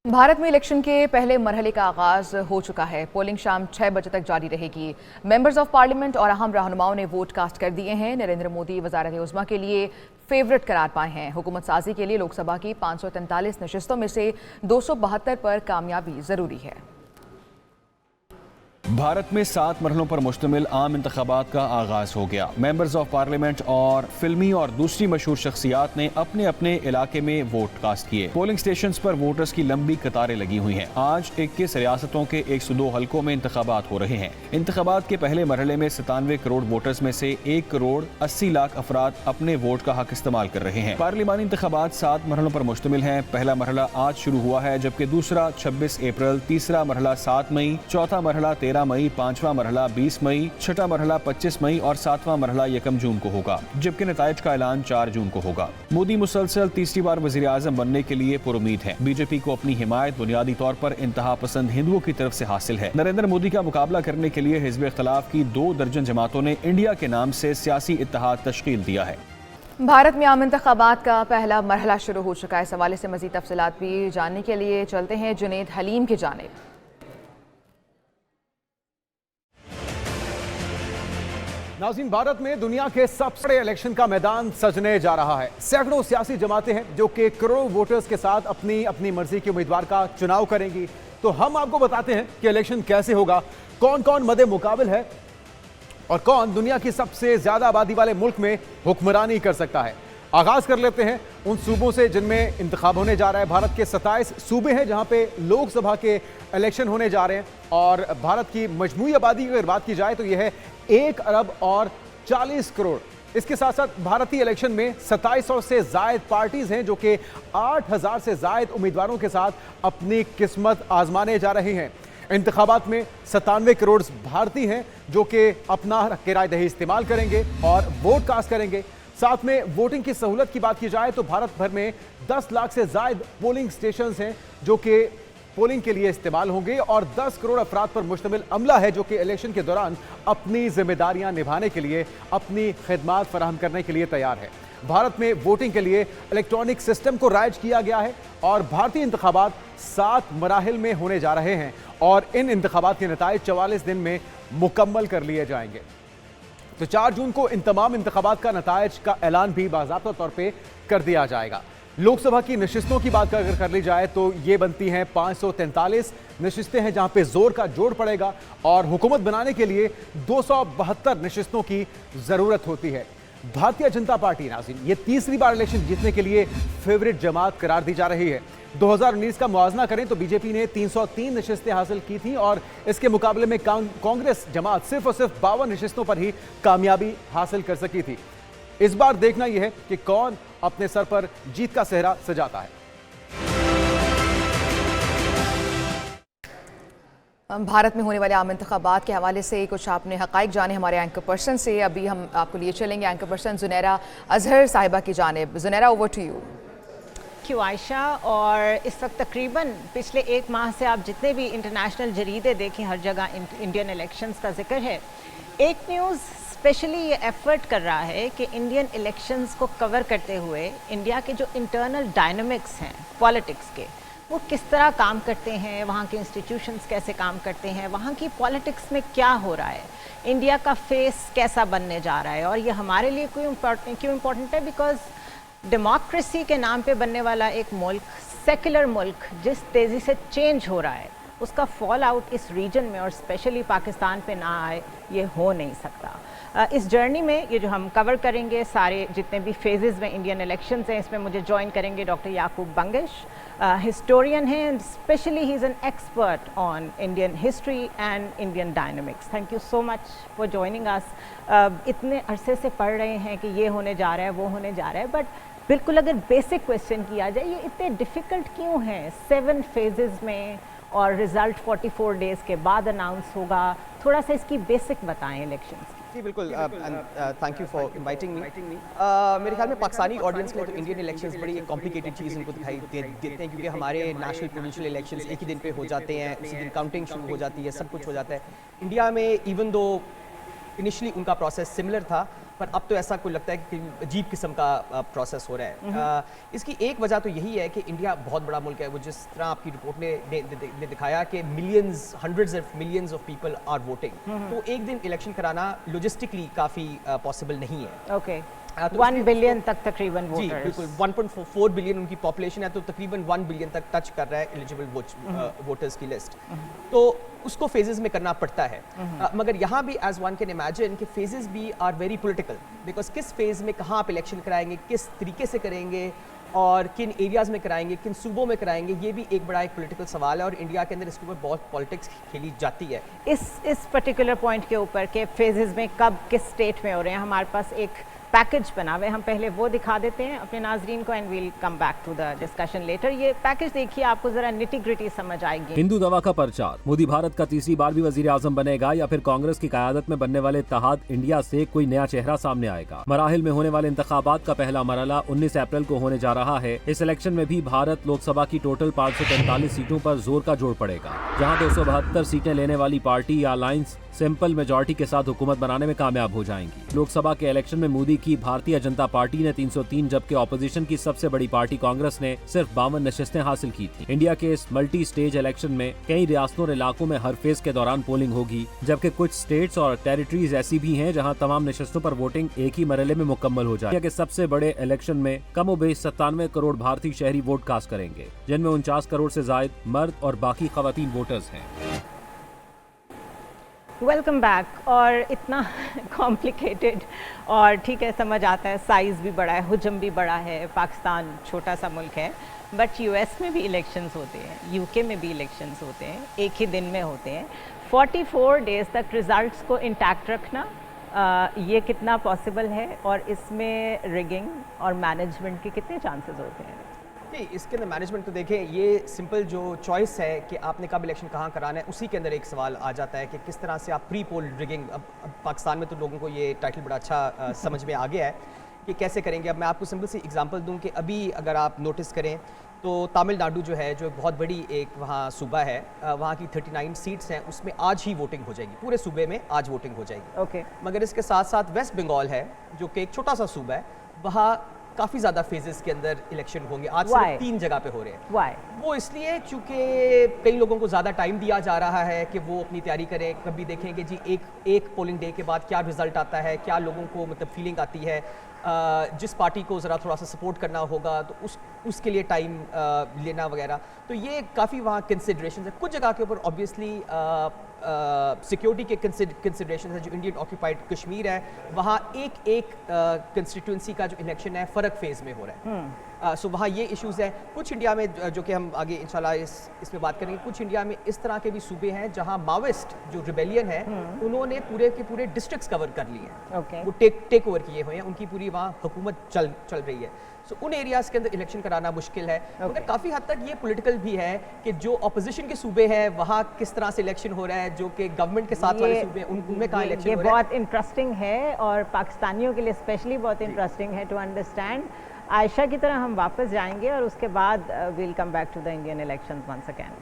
भारत में इलेक्शन के पहले मरहले का आगाज हो चुका है। पोलिंग शाम 6 बजे तक जारी रहेगी। मेंबर्स ऑफ पार्लियामेंट और अहम रहनुमाओं ने वोट कास्ट कर दिए हैं। नरेंद्र मोदी वजारत उज़्मा के लिए फेवरेट करार पाए हैं। हुकूमत साजी के लिए लोकसभा की 543 नशिस्तों में से 272 पर कामयाबी जरूरी है। भारत में 7 मरहलों पर मुश्तमिल आम इंतखाबात का आगाज हो गया। मेंबर्स ऑफ पार्लियामेंट और फिल्मी और दूसरी मशहूर शख्सियात ने अपने अपने इलाके में वोट कास्ट किए। पोलिंग स्टेशंस पर वोटर्स की लंबी कतारें लगी हुई हैं। आज 21 रियासतों के 102 हलकों में इंतखाबात हो रहे हैं। इंतखाबात के पहले मरहले में 97 करोड़ वोटर्स में से 1 करोड़ 80 लाख अफराद अपने वोट का हक इस्तेमाल कर रहे हैं। पार्लिमानी इंतखाबात 7 मरहलों पर मुश्तमिल है। पहला मरहला आज शुरू हुआ है, जबकि दूसरा 26 अप्रैल, तीसरा मरहला 7 मई, चौथा मरहला 13 मई, पांचवा मरहला 20 मई, छठा मरहला 25 मई और 7वां मरहला 1 जून को होगा, जबकि नताइज का ऐलान 4 जून को होगा। मोदी मुसलसल तीसरी बार वजीर आजम बनने के लिए पुरुमीद है। बीजेपी को अपनी हिमायत बुनियादी तौर पर इंतहा पसंद हिंदुओं की तरफ से हासिल है। नरेंद्र मोदी का मुकाबला करने के लिए हिज़्ब इख्तिलाफ की 2 दर्जन जमातों ने इंडिया के नाम से सियासी इत्तेहाद तश्कील दिया है। भारत में आम इंतखाबात का पहला मरहला शुरू हो चुका है। इस हवाले से मजीद तफसीलात भी जानने के लिए चलते हैं जुनैद हलीम की जानिब। नाज़रीन, भारत में दुनिया के सबसे बड़े इलेक्शन का मैदान सजने जा रहा है। सैकड़ों सियासी जमातें हैं जो कि करोड़ों वोटर्स के साथ अपनी अपनी मर्जी के उम्मीदवार का चुनाव करेंगी। तो हम आपको बताते हैं कि इलेक्शन कैसे होगा, कौन कौन मदे मुकाबिल है और कौन दुनिया की सबसे ज्यादा आबादी वाले मुल्क में हुक्मरानी कर सकता है। आगाज कर लेते हैं उन सूबों से जिनमें इंतखाब होने जा रहा है। भारत के 27 सूबे हैं जहां पे लोकसभा के इलेक्शन होने जा रहे हैं और भारत की मजमूई आबादी की अगर बात की जाए तो यह है 1 अरब और 40 करोड़। इसके साथ साथ भारतीय इलेक्शन में 2700 से जायद पार्टीज हैं जो कि 8000 से जायद उम्मीदवारों के साथ अपनी किस्मत आजमाने जा रहे हैं। इंतखाबात में 97 करोड़ भारतीय हैं जो कि अपना किराए दही इस्तेमाल करेंगे और वोट कास्ट करेंगे। साथ में वोटिंग की सहूलत की बात की जाए तो भारत भर में 10 लाख से जायद पोलिंग स्टेशंस हैं जो कि पोलिंग के लिए इस्तेमाल होंगे और 10 करोड़ अफराद पर मुश्तमिल अमला है जो कि इलेक्शन के दौरान अपनी जिम्मेदारियां निभाने के लिए, अपनी खिदमात फराहम करने के लिए तैयार है। भारत में वोटिंग के लिए इलेक्ट्रॉनिक सिस्टम को राइज किया गया है और भारतीय इंतखाबात 7 मराहिल में होने जा रहे हैं और इन इंतखाबात के नताइज 44 दिन में मुकम्मल कर लिए जाएंगे। तो 4 जून को इन तमाम इंतखाबात का नताइज का ऐलान भी बाज़ाब्ता तौर पे कर दिया जाएगा। लोकसभा की नशिस्तों की बात अगर कर ली जाए तो ये बनती हैं 543 नशिस्तें हैं जहां पे जोर का जोड़ पड़ेगा और हुकूमत बनाने के लिए 272 नशिस्तों की जरूरत होती है। भारतीय जनता पार्टी नाज़रीन ये तीसरी बार इलेक्शन जीतने के लिए फेवरेट जमात करार दी जा रही है। 2019 का मुआवजा करें तो बीजेपी ने 303 नशिस्तें हासिल की थी और इसके मुकाबले में कांग्रेस जमात सिर्फ और सिर्फ 52 नशिस्तों पर ही कामयाबी हासिल कर सकी थी। इस बार देखना यह है कि कौन अपने सर पर जीत का सेहरा सजाता है। भारत में होने वाले आम इंतखाबात के हवाले से कुछ आपने हक़ाइक़ जाने हमारे एंकर पर्सन से। अभी हम आपको लिए चलेंगे एंकर पर्सन जुनैरा अजहर साहिबा की जानिब। Junaira, over to you. क्यों आयशा, और इस वक्त तकरीबन पिछले 1 माह से आप जितने भी इंटरनेशनल जरीदे देखें हर जगह इंडियन इलेक्शंस का जिक्र है। एक न्यूज़ स्पेशली ये एफर्ट कर रहा है कि इंडियन इलेक्शंस को कवर करते हुए इंडिया के जो इंटरनल डायनामिक्स हैं पॉलिटिक्स के, वो किस तरह काम करते हैं, वहाँ के इंस्टीट्यूशंस कैसे काम करते हैं, वहाँ की पॉलिटिक्स में क्या हो रहा है, इंडिया का फेस कैसा बनने जा रहा है। और ये हमारे लिए क्यों इम्पोर्टेंट है, बिकॉज डेमोक्रेसी के नाम पे बनने वाला एक मुल्क, सेकुलर मुल्क जिस तेज़ी से चेंज हो रहा है, उसका फॉल आउट इस रीजन में और स्पेशली पाकिस्तान पे ना आए, ये हो नहीं सकता। इस जर्नी में ये जो हम कवर करेंगे सारे जितने भी फेजेस में इंडियन इलेक्शंस हैं, इसमें मुझे ज्वाइन करेंगे डॉक्टर याकूब बंगिश, हिस्टोरियन हैं, specially he is an expert on Indian history and Indian dynamics. Thank you so much for joining us. इतने अरसे से पढ़ रहे हैं कि ये होने जा रहा है, वो होने जा रहा है, बट बिल्कुल अगर बेसिक क्वेश्चन किया जाए, ये इतने डिफ़िकल्ट क्यों हैं 7 फेजेस में और रिज़ल्ट 44 डेज़ के बाद अनाउंस होगा? थोड़ा सा इसकी बेसिक बताएं इलेक्शंस की। जी बिल्कुल, thank you for inviting me. मेरे ख्याल में पाकिस्तानी ऑडियंस के लिए तो इंडियन इलेक्शंस बड़ी एक कॉम्प्लिकेटेड चीज़ उनको दिखाई देते हैं क्योंकि हमारे नेशनल प्रोविंशियल इलेक्शंस एक ही दिन पे हो जाते हैं, उसी दिन काउंटिंग शुरू हो जाती है, सब कुछ हो जाता है। इंडिया में इवन दो इनिशियली उनका प्रोसेस सिमिलर था, पर अब तो ऐसा कोई लगता है कि अजीब किस्म का प्रोसेस हो रहा है। इसकी एक वजह तो यही है कि इंडिया बहुत बड़ा मुल्क है। वो जिस तरह आपकी रिपोर्ट ने दिखाया कि millions, hundreds of millions of people are voting, तो एक दिन इलेक्शन कराना लॉजिस्टिकली काफ़ी पॉसिबल नहीं है। ओके, तो 1 बिलियन तक तकरीबन जी वोटर्स। बिल्कुल, 1.4 बिलियन उनकी पॉपुलेशन है, तो तकरीबन 1 बिलियन तक टच कर रहा है एलिजिबल वोटर्स की लिस्ट। तो उसको फेजेस में करना पड़ता है। मगर यहाँ भी एज वन कैन इमेजिन कि फेजेस भी आर वेरी पॉलिटिकल, बिकॉज किस फेज में कहाँ आप इलेक्शन कराएंगे, किस तरीके से करेंगे और किन एरियाज़ में कराएंगे, किन सूबों में कराएंगे, ये भी एक बड़ा एक पॉलिटिकल सवाल है और इंडिया के अंदर इसके ऊपर बहुत पॉलिटिक्स खेली जाती है। इस पर्टिकुलर पॉइंट के ऊपर के फेजेस में कब किस स्टेट में हो रहे हैं, हमारे पास एक पैकेज बना हुआ है, हम पहले वो दिखा देते हैं अपने नाजरीन को and we'll come back to the discussion later. ये पैकेज देखिए, आपको जरा निटी ग्रिटी समझ आएगी। हिंदू दवा का प्रचार, मोदी भारत का तीसरी बार भी वजीर आजम बनेगा या फिर कांग्रेस की क़यादत में बनने वाले इत्तेहाद इंडिया से कोई नया चेहरा सामने आएगा। मराहिल में होने वाले इंतखाबात का पहला मरहला 19 अप्रैल को होने जा रहा है। इस इलेक्शन में भी भारत लोकसभा की टोटल 543 सीटों पर जोर का जोड़ पड़ेगा, जहाँ 272 सीटें लेने वाली पार्टी या अलायंस सिंपल मेजॉरिटी के साथ हुकूमत बनाने में कामयाब हो जाएंगी। लोकसभा के इलेक्शन में मोदी की भारतीय जनता पार्टी ने 303, जबकि ऑपोजिशन की सबसे बड़ी पार्टी कांग्रेस ने सिर्फ 52 नशिस्तें हासिल की थी। इंडिया के इस मल्टी स्टेज इलेक्शन में कई रियासतों और इलाकों में हर फेज के दौरान पोलिंग होगी, जबकि कुछ स्टेट्स और टेरिटरीज ऐसी भी हैं जहां तमाम नशिस्तों पर वोटिंग एक ही मरहले में मुकम्मल हो जाए। इंडिया के सबसे बड़े इलेक्शन में कमोबेश 97 करोड़ भारतीय शहरी वोट कास्ट करेंगे, जिनमें 49 करोड़ से जायद मर्द और बाकी खवातीन वोटर्स हैं। Welcome back. और इतना कॉम्प्लिकेटेड और ठीक है, समझ आता है, साइज़ भी बड़ा है, हुजम भी बड़ा है, पाकिस्तान छोटा सा मुल्क है, बट यूएस में भी इलेक्शंस होते हैं, यूके में भी इलेक्शंस होते हैं, एक ही दिन में होते हैं। 44 डेज़ तक रिजल्ट्स को इंटैक्ट रखना, ये कितना पॉसिबल है और इसमें रिगिंग और मैनेजमेंट के कितने चांसेस होते हैं? नहीं, इसके अंदर मैनेजमेंट तो देखें, ये सिंपल जो चॉइस है कि आपने कब इलेक्शन कहाँ कराना है, उसी के अंदर एक सवाल आ जाता है कि किस तरह से आप प्री पोल रिगिंग, अब पाकिस्तान में तो लोगों को ये टाइटल बड़ा अच्छा समझ में आ गया है कि कैसे करेंगे। अब मैं आपको सिंपल सी एग्जांपल दूं कि अभी अगर आप नोटिस करें तो तमिलनाडु जो है, जो बहुत बड़ी एक वहाँ सूबा है, वहाँ की 39 सीट्स हैं, उसमें आज ही वोटिंग हो जाएगी, पूरे सूबे में आज वोटिंग हो जाएगी। ओके। मगर इसके साथ साथ वेस्ट बंगाल है, जो कि एक छोटा सा सूबा है, वहाँ काफ़ी ज़्यादा फेजेस के अंदर इलेक्शन होंगे। आज सिर्फ 3 जगह पे हो रहे हैं। Why? वो इसलिए चूँकि कई लोगों को ज़्यादा टाइम दिया जा रहा है कि वो अपनी तैयारी करें। कभी देखेंगे जी एक पोलिंग डे के बाद क्या रिजल्ट आता है, क्या लोगों को मतलब फीलिंग आती है, जिस पार्टी को ज़रा थोड़ा सा सपोर्ट करना होगा तो उसके लिए टाइम लेना वगैरह। तो ये काफ़ी वहाँ कंसिडरेशन है। कुछ जगह के ऊपर ऑब्वियसली सिक्योरिटी के कंसिडरेशन है। जो इंडियन ऑक्यूपाइड कश्मीर है, वहाँ एक कंस्टिट्यूंसी का जो इलेक्शन है फ़र्क फेज़ में हो रहा है। सो वहाँ ये इश्यूज़ हैं। कुछ इंडिया में जो कि हम आगे इंशाल्लाह इसमें बात करेंगे, कुछ इंडिया में इस तरह के भी सूबे हैं जहाँ माओइस्ट जो रिबेलियन है, उन्होंने पूरे के पूरे डिस्ट्रिक्ट्स कवर कर लिए हैं। Okay. वो टेक ओवर किए हुए हैं, उनकी पूरी वहाँ हुकूमत चल रही है। सो उन एरियाज़ के अंदर इलेक्शन कराना मुश्किल है। मगर काफ़ी हद तक ये पॉलिटिकल भी है कि जो अपोजिशन के सूबे हैं वहाँ किस तरह से इलेक्शन हो रहा है, जो कि गवर्नमेंट के साथ वाले सूबे हैं उनमें कहाँ इलेक्शन हो रहा है। बहुत इंटरेस्टिंग है और पाकिस्तानियों के लिए स्पेशली बहुत इंटरेस्टिंग है टू अंडरस्टैंड। आयशा की तरह हम वापस जाएंगे और उसके बाद we'll come back to the Indian elections once again.